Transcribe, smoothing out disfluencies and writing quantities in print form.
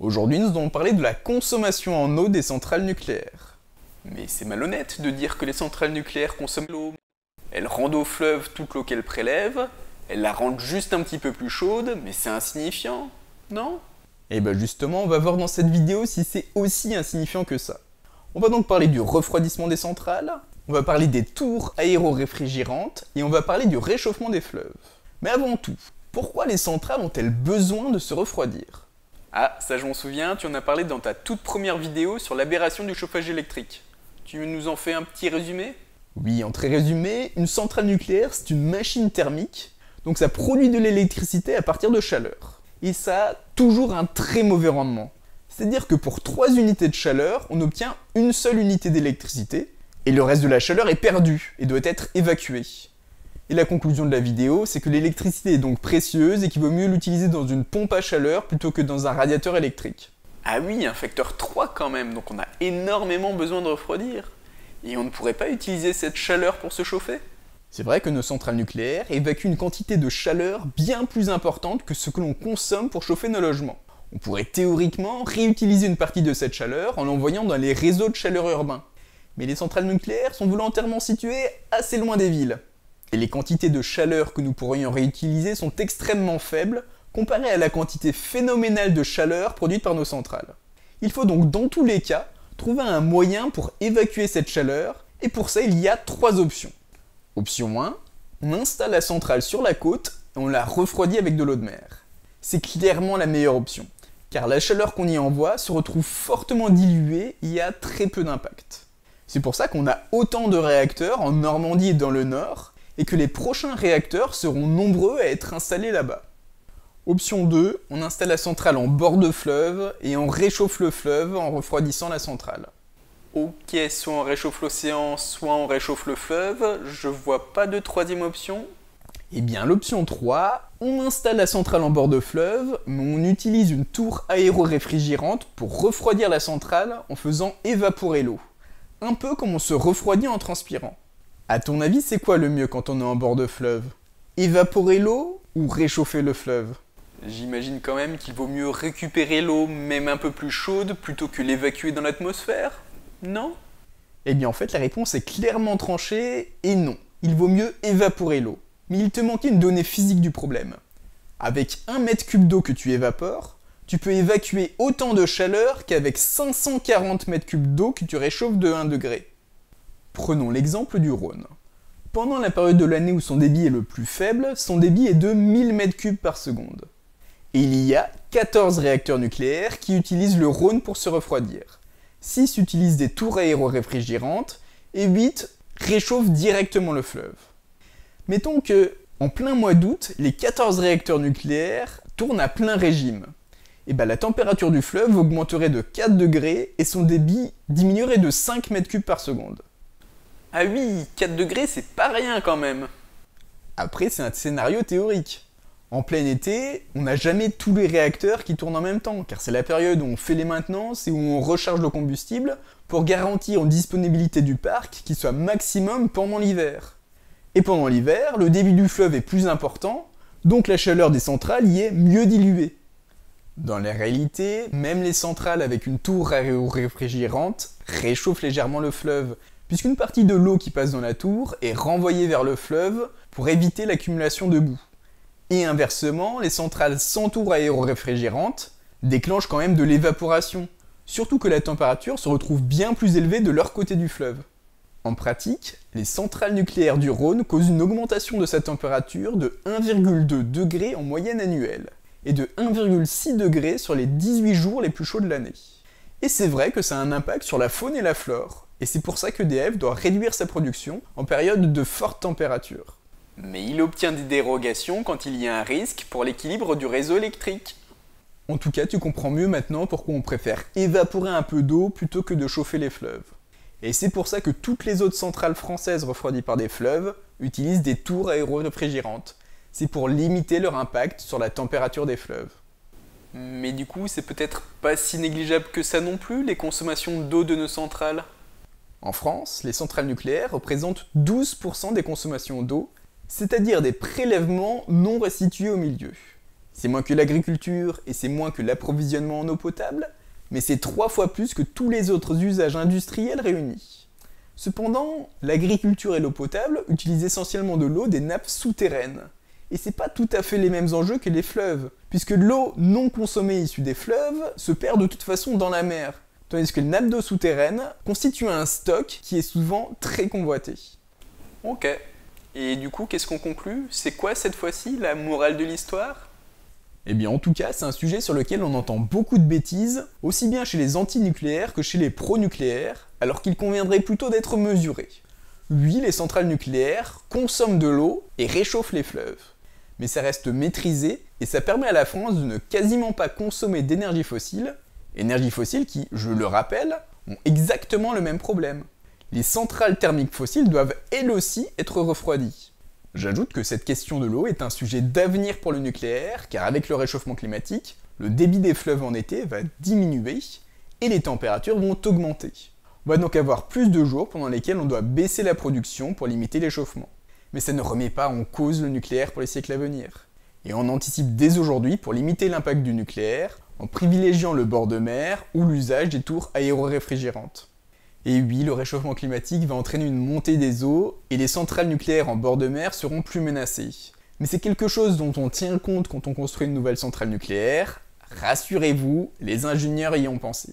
Aujourd'hui, nous allons parler de la consommation en eau des centrales nucléaires. Mais c'est malhonnête de dire que les centrales nucléaires consomment l'eau. Elles rendent au fleuve toute l'eau qu'elles prélèvent, elles la rendent juste un petit peu plus chaude, mais c'est insignifiant, non? Et ben justement, on va voir dans cette vidéo si c'est aussi insignifiant que ça. On va donc parler du refroidissement des centrales, on va parler des tours aéro-réfrigérantes, et on va parler du réchauffement des fleuves. Mais avant tout, pourquoi les centrales ont-elles besoin de se refroidir? Ah, ça je m'en souviens, tu en as parlé dans ta toute première vidéo sur l'aberration du chauffage électrique. Tu nous en fais un petit résumé? Oui, en très résumé, une centrale nucléaire c'est une machine thermique, donc ça produit de l'électricité à partir de chaleur. Et ça a toujours un très mauvais rendement. C'est-à-dire que pour 3 unités de chaleur, on obtient une seule unité d'électricité, et le reste de la chaleur est perdu et doit être évacué. Et la conclusion de la vidéo, c'est que l'électricité est donc précieuse et qu'il vaut mieux l'utiliser dans une pompe à chaleur plutôt que dans un radiateur électrique. Ah oui, un facteur 3 quand même, donc on a énormément besoin de refroidir. Et on ne pourrait pas utiliser cette chaleur pour se chauffer? C'est vrai que nos centrales nucléaires évacuent une quantité de chaleur bien plus importante que ce que l'on consomme pour chauffer nos logements. On pourrait théoriquement réutiliser une partie de cette chaleur en l'envoyant dans les réseaux de chaleur urbains. Mais les centrales nucléaires sont volontairement situées assez loin des villes. Et les quantités de chaleur que nous pourrions réutiliser sont extrêmement faibles comparées à la quantité phénoménale de chaleur produite par nos centrales. Il faut donc dans tous les cas trouver un moyen pour évacuer cette chaleur, et pour ça il y a 3 options. Option 1, on installe la centrale sur la côte et on la refroidit avec de l'eau de mer. C'est clairement la meilleure option, car la chaleur qu'on y envoie se retrouve fortement diluée et a très peu d'impact. C'est pour ça qu'on a autant de réacteurs en Normandie et dans le Nord, et que les prochains réacteurs seront nombreux à être installés là-bas. Option 2, on installe la centrale en bord de fleuve et on réchauffe le fleuve en refroidissant la centrale. Ok, soit on réchauffe l'océan, soit on réchauffe le fleuve, je vois pas de troisième option. Eh bien l'option 3, on installe la centrale en bord de fleuve, mais on utilise une tour aéro-réfrigérante pour refroidir la centrale en faisant évaporer l'eau. Un peu comme on se refroidit en transpirant. À ton avis, c'est quoi le mieux quand on est en bord de fleuve? Évaporer l'eau ou réchauffer le fleuve? J'imagine quand même qu'il vaut mieux récupérer l'eau, même un peu plus chaude, plutôt que l'évacuer dans l'atmosphère, non? Eh bien en fait la réponse est clairement tranchée, et non. Il vaut mieux évaporer l'eau. Mais il te manquait une donnée physique du problème. Avec 1 mètre cube d'eau que tu évapores, tu peux évacuer autant de chaleur qu'avec 540 mètres cubes d'eau que tu réchauffes de 1 degré. Prenons l'exemple du Rhône. Pendant la période de l'année où son débit est le plus faible, son débit est de 1000 m3 par seconde. Et il y a 14 réacteurs nucléaires qui utilisent le Rhône pour se refroidir. 6 utilisent des tours aéro-réfrigérantes et 8 réchauffent directement le fleuve. Mettons que, en plein mois d'août, les 14 réacteurs nucléaires tournent à plein régime. Et la température du fleuve augmenterait de 4 degrés et son débit diminuerait de 5 m3 par seconde. Ah oui, 4 degrés, c'est pas rien quand même. Après, c'est un scénario théorique. En plein été, on n'a jamais tous les réacteurs qui tournent en même temps, car c'est la période où on fait les maintenances et où on recharge le combustible pour garantir une disponibilité du parc qui soit maximum pendant l'hiver. Et pendant l'hiver, le débit du fleuve est plus important, donc la chaleur des centrales y est mieux diluée. Dans la réalité, même les centrales avec une tour aéro-réfrigérante réchauffent légèrement le fleuve, puisqu'une partie de l'eau qui passe dans la tour est renvoyée vers le fleuve pour éviter l'accumulation de boue. Et inversement, les centrales sans tour aéro-réfrigérante déclenchent quand même de l'évaporation, surtout que la température se retrouve bien plus élevée de leur côté du fleuve. En pratique, les centrales nucléaires du Rhône causent une augmentation de sa température de 1,2 degré en moyenne annuelle, et de 1,6 degré sur les 18 jours les plus chauds de l'année. Et c'est vrai que ça a un impact sur la faune et la flore, et c'est pour ça qu'EDF doit réduire sa production en période de forte température. Mais il obtient des dérogations quand il y a un risque pour l'équilibre du réseau électrique. En tout cas, tu comprends mieux maintenant pourquoi on préfère évaporer un peu d'eau plutôt que de chauffer les fleuves. Et c'est pour ça que toutes les autres centrales françaises refroidies par des fleuves utilisent des tours aéro-réfrigérantes. C'est pour limiter leur impact sur la température des fleuves. Mais du coup, c'est peut-être pas si négligeable que ça non plus, les consommations d'eau de nos centrales. En France, les centrales nucléaires représentent 12% des consommations d'eau, c'est-à-dire des prélèvements non restitués au milieu. C'est moins que l'agriculture et c'est moins que l'approvisionnement en eau potable, mais c'est 3 fois plus que tous les autres usages industriels réunis. Cependant, l'agriculture et l'eau potable utilisent essentiellement de l'eau des nappes souterraines. Et c'est pas tout à fait les mêmes enjeux que les fleuves, puisque l'eau non consommée issue des fleuves se perd de toute façon dans la mer, tandis que les nappes d'eau souterraines constituent un stock qui est souvent très convoité. Ok. Et du coup, qu'est-ce qu'on conclut? C'est quoi cette fois-ci la morale de l'histoire? Eh bien en tout cas, c'est un sujet sur lequel on entend beaucoup de bêtises, aussi bien chez les anti-nucléaires que chez les pro-nucléaires, alors qu'il conviendrait plutôt d'être mesuré. Oui, les centrales nucléaires consomment de l'eau et réchauffent les fleuves. Mais ça reste maîtrisé et ça permet à la France de ne quasiment pas consommer d'énergie fossile qui, je le rappelle, ont exactement le même problème. Les centrales thermiques fossiles doivent elles aussi être refroidies. J'ajoute que cette question de l'eau est un sujet d'avenir pour le nucléaire, car avec le réchauffement climatique, le débit des fleuves en été va diminuer et les températures vont augmenter. On va donc avoir plus de jours pendant lesquels on doit baisser la production pour limiter l'échauffement. Mais ça ne remet pas en cause le nucléaire pour les siècles à venir. Et on anticipe dès aujourd'hui pour limiter l'impact du nucléaire en privilégiant le bord de mer ou l'usage des tours aéroréfrigérantes. Et oui, le réchauffement climatique va entraîner une montée des eaux et les centrales nucléaires en bord de mer seront plus menacées. Mais c'est quelque chose dont on tient compte quand on construit une nouvelle centrale nucléaire. Rassurez-vous, les ingénieurs y ont pensé.